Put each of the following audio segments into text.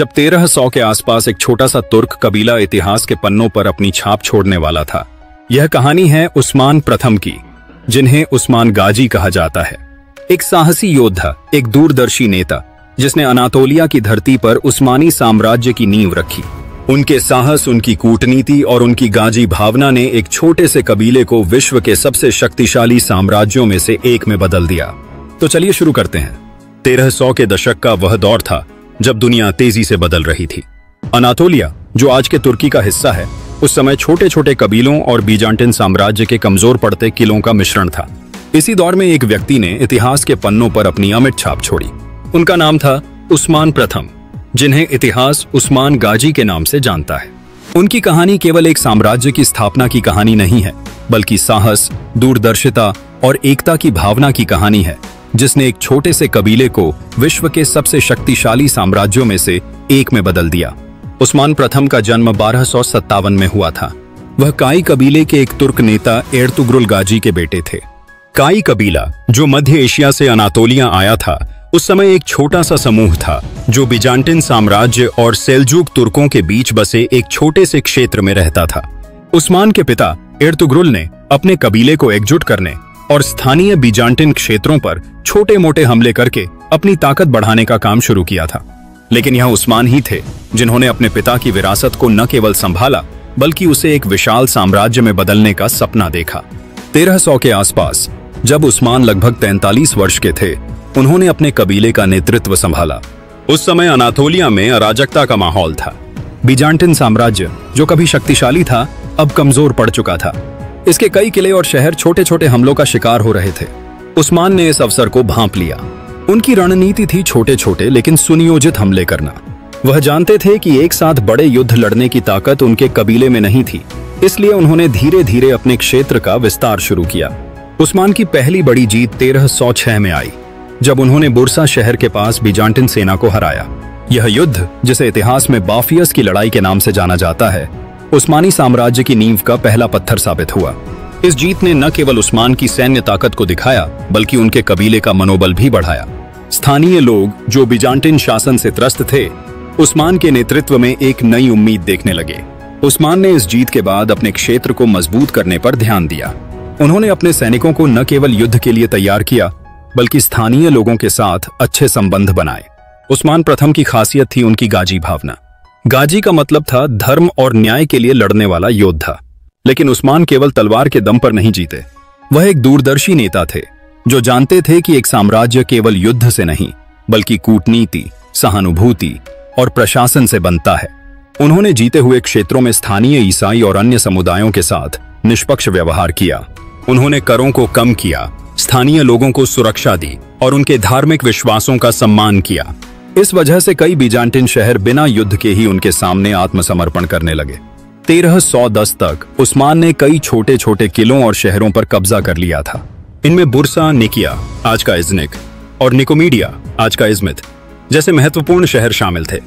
जब 1300 के आसपास एक छोटा सा तुर्क कबीला इतिहास के पन्नों पर अपनी छाप छोड़ने वाला था। यह कहानी है उस्मान प्रथम की, जिन्हें उस्मान गाजी कहा जाता है। एक साहसी योद्धा, एक दूरदर्शी नेता, जिसने अनातोलिया की धरती पर उस्मानी साम्राज्य की नींव रखी। उनके साहस, उनकी कूटनीति और उनकी गाजी भावना ने एक छोटे से कबीले को विश्व के सबसे शक्तिशाली साम्राज्यों में से एक में बदल दिया। तो चलिए शुरू करते हैं। 1300 के दशक का वह दौर था जब दुनिया तेजी से बदल रही थी। अनातोलिया, जो आज के तुर्की का हिस्सा है, उस समय छोटे छोटे कबीलों और बीजांटिन साम्राज्य के कमजोर पड़ते किलों का मिश्रण था। इसी दौर में एक व्यक्ति ने इतिहास के पन्नों पर अपनी अमिट छाप छोड़ी। उनका नाम था उस्मान प्रथम, जिन्हें इतिहास उस्मान गाजी के नाम से जानता है। उनकी कहानी केवल एक साम्राज्य की स्थापना की कहानी नहीं है, बल्कि साहस, दूरदर्शिता और एकता की भावना की कहानी है, जिसने एक छोटे से कबीले को विश्व के सबसे शक्तिशाली साम्राज्यों में से एक में बदल दिया। उस्मान प्रथम का जन्म 1257 में हुआ था। वह काई कबीले के एक तुर्क नेता एर्तुग्रुल गाजी के बेटे थे। काई कबीला, जो मध्य एशिया से अनातोलिया आया था, उस समय एक छोटा सा समूह था जो बीजांटिन साम्राज्य और सेल्जुक तुर्कों के बीच बसे एक छोटे से क्षेत्र में रहता था। उस्मान के पिता एर्तुग्रुल ने अपने कबीले को एकजुट करने और स्थानीय बीजांटिन क्षेत्रों पर छोटे मोटे हमले करके अपनी ताकत बढ़ाने का काम शुरू किया था। लेकिन यह उस्मान ही थे जिन्होंने अपने पिता की विरासत को न केवल संभाला, बल्कि उसे एक विशाल साम्राज्य में बदलने का सपना देखा। 1300 के आसपास जब उस्मान लगभग 43 वर्ष के थे, उन्होंने अपने कबीले का नेतृत्व संभाला। उस समय अनातोलिया में अराजकता का माहौल था। बीजांटिन साम्राज्य, जो कभी शक्तिशाली था, अब कमजोर पड़ चुका था। इसके कई किले और शहर छोटे छोटे हमलों का शिकार हो रहे थे। उस्मान ने इस अवसर को भांप लिया। उनकी रणनीति थी छोटे छोटे लेकिन सुनियोजित हमले करना। वह जानते थे कि एक साथ बड़े युद्ध लड़ने की ताकत उनके कबीले में नहीं थी, इसलिए उन्होंने धीरे धीरे अपने क्षेत्र का विस्तार शुरू किया। उस्मान की पहली बड़ी जीत 1306 में आई, जब उन्होंने बुरसा शहर के पास बीजांटिन सेना को हराया। यह युद्ध, जिसे इतिहास में बाफियस की लड़ाई के नाम से जाना जाता है, उस्मानी साम्राज्य की नींव का पहला पत्थर साबित हुआ। इस जीत ने न केवल उस्मान की सैन्य ताकत को दिखाया, बल्कि उनके कबीले का मनोबल भी बढ़ाया। स्थानीय लोग, जो बीजांटिन शासन से त्रस्त थे, उस्मान के नेतृत्व में एक नई उम्मीद देखने लगे। उस्मान ने इस जीत के बाद अपने क्षेत्र को मजबूत करने पर ध्यान दिया। उन्होंने अपने सैनिकों को न केवल युद्ध के लिए तैयार किया, बल्कि स्थानीय लोगों के साथ अच्छे संबंध बनाए। उस्मान प्रथम की खासियत थी उनकी गाजी भावना। गाजी का मतलब था धर्म और न्याय के लिए लड़ने वाला योद्धा। लेकिन उस्मान केवल तलवार के दम पर नहीं जीते। वह एक दूरदर्शी नेता थे, जो जानते थे कि एक साम्राज्य केवल युद्ध से नहीं, बल्कि कूटनीति, सहानुभूति और प्रशासन से बनता है। उन्होंने जीते हुए क्षेत्रों में स्थानीय ईसाई और अन्य समुदायों के साथ निष्पक्ष व्यवहार किया। उन्होंने करों को कम किया, स्थानीय लोगों को सुरक्षा दी और उनके धार्मिक विश्वासों का सम्मान किया। इस वजह से कई बीजांटिन शहर बिना युद्ध के ही उनके सामने आत्मसमर्पण करने लगे। 1310 तक उस्मान ने कई छोटे छोटे किलों और शहरों पर कब्जा कर लिया था। इनमें बुरसा, निकिया, आज का इज़्निक, और निकोमीडिया, आज का इज़मित, जैसे महत्वपूर्ण शहर शामिल थे।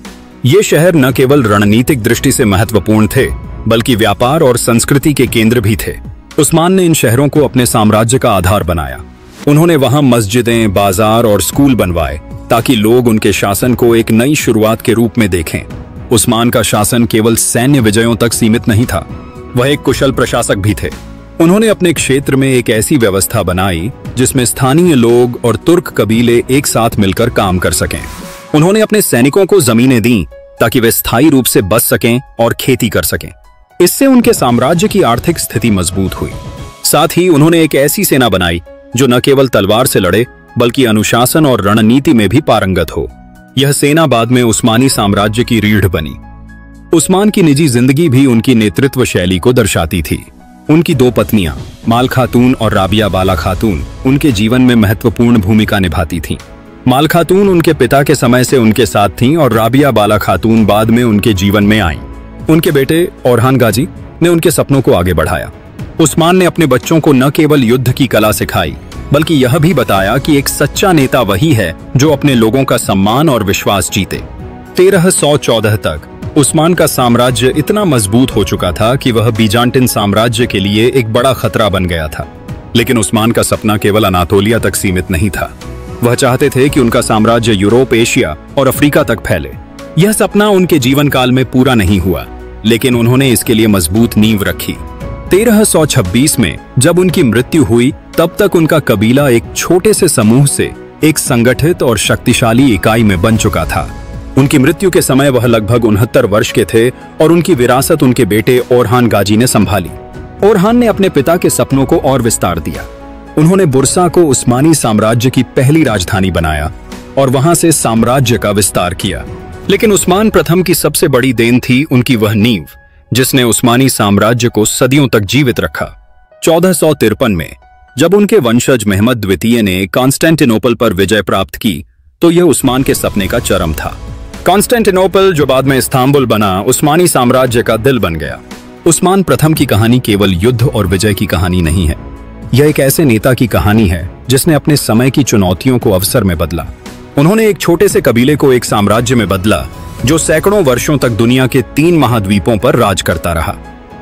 ये शहर न केवल रणनीतिक दृष्टि से महत्वपूर्ण थे, बल्कि व्यापार और संस्कृति के केंद्र भी थे। उस्मान ने इन शहरों को अपने साम्राज्य का आधार बनाया। उन्होंने वहां मस्जिदें, बाजार और स्कूल बनवाए, ताकि लोग उनके शासन को एक नई शुरुआत के रूप में देखें। उस्मान का शासन केवल सैन्य विजयों तक सीमित नहीं था, वह एक कुशल प्रशासक भी थे। उन्होंने अपने क्षेत्र में एक ऐसी व्यवस्था बनाई जिसमें स्थानीय लोग और तुर्क कबीले एक साथ मिलकर काम कर सकें। उन्होंने अपने सैनिकों को जमीनें दी ताकि वे स्थायी रूप से बस सकें और खेती कर सकें। इससे उनके साम्राज्य की आर्थिक स्थिति मजबूत हुई। साथ ही उन्होंने एक ऐसी सेना बनाई जो न केवल तलवार से लड़े, बल्कि अनुशासन और रणनीति में भी पारंगत हो। यह सेना बाद में उस्मानी साम्राज्य की रीढ़ बनी। उस्मान की निजी जिंदगी भी उनकी नेतृत्व शैली को दर्शाती थी। उनकी दो पत्नियां, माल खातून और राबिया बाला खातून, उनके जीवन में महत्वपूर्ण भूमिका निभाती थीं। माल खातून उनके पिता के समय से उनके साथ थीं और राबिया बाला खातून बाद में उनके जीवन में आईं। उनके बेटे ओरहान गाजी ने उनके सपनों को आगे बढ़ाया। उस्मान ने अपने बच्चों को न केवल युद्ध की कला सिखाई, बल्कि यह भी बताया कि एक सच्चा नेता वही है जो अपने लोगों का सम्मान और विश्वास जीते। 1314 तक उस्मान का साम्राज्य इतना मजबूत हो चुका था कि वह बीजांटिन साम्राज्य के लिए एक बड़ा खतरा बन गया था। लेकिन उस्मान का सपना केवल अनातोलिया तक सीमित नहीं था। वह चाहते थे कि उनका साम्राज्य यूरोप, एशिया और अफ्रीका तक फैले। यह सपना उनके जीवन काल में पूरा नहीं हुआ, लेकिन उन्होंने इसके लिए मजबूत नींव रखी। 1326 में जब उनकी मृत्यु हुई, तब तक उनका कबीला एक छोटे से समूह से एक संगठित और शक्तिशाली इकाई में बन चुका था। उनकी मृत्यु के समय वह लगभग 69 वर्ष के थे और उनकी विरासत उनके बेटे ओरहान गाजी ने संभाली। ओरहान ने अपने पिता के सपनों को और विस्तार दिया। उन्होंने बुरसा को उस्मानी साम्राज्य की पहली राजधानी बनाया और वहां से साम्राज्य का विस्तार किया। लेकिन उस्मान प्रथम की सबसे बड़ी देन थी उनकी वह नींव, जिसने उस्मानी साम्राज्य को सदियों तक जीवित रखा। 1453 में जब उनके वंशज महमद द्वितीय ने कॉन्स्टेंटिनोपल पर विजय प्राप्त की, तो यह उस्मान के सपने का चरम था। कॉन्स्टेंटिनोपल, जो बाद में इस्तांबुल बना, उस्मानी साम्राज्य का दिल बन गया। उस्मान प्रथम की कहानी केवल युद्ध और विजय की कहानी नहीं है। यह एक ऐसे नेता की कहानी है जिसने अपने समय की चुनौतियों को अवसर में बदला। उन्होंने एक छोटे से कबीले को एक साम्राज्य में बदला जो सैकड़ों वर्षों तक दुनिया के 3 महाद्वीपों पर राज करता रहा।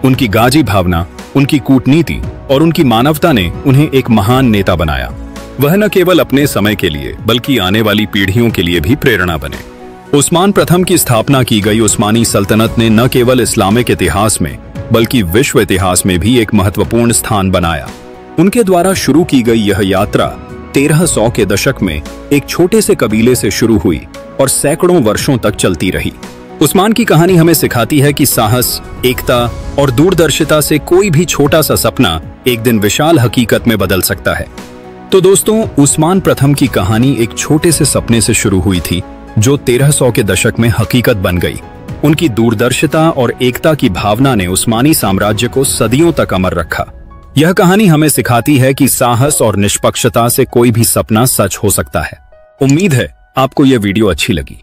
उनकी गाजी भावना, उनकी कूटनीति और उनकी मानवता ने उन्हें एक महान नेता बनाया। वह न केवल अपने समय के लिए बल्कि आने वाली पीढ़ियों के लिए भी प्रेरणा बने। उस्मान प्रथम की स्थापना की गई उस्मानी सल्तनत ने न केवल इस्लामिक इतिहास में बल्कि विश्व इतिहास में भी एक महत्वपूर्ण स्थान बनाया। उनके द्वारा शुरू की गई यह यात्रा 1300 के दशक में एक छोटे से कबीले से शुरू हुई और सैकड़ों वर्षों तक चलती रही। उस्मान की कहानी हमें सिखाती है कि साहस, एकता और दूरदर्शिता से कोई भी छोटा सा सपना एक दिन विशाल हकीकत में बदल सकता है। तो दोस्तों, उस्मान प्रथम की कहानी एक छोटे से सपने से शुरू हुई थी जो 1300 के दशक में हकीकत बन गई। उनकी दूरदर्शिता और एकता की भावना ने उस्मानी साम्राज्य को सदियों तक अमर रखा। यह कहानी हमें सिखाती है कि साहस और निष्पक्षता से कोई भी सपना सच हो सकता है। उम्मीद है आपको यह वीडियो अच्छी लगी।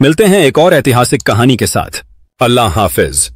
मिलते हैं एक और ऐतिहासिक कहानी के साथ। अल्लाह हाफिज।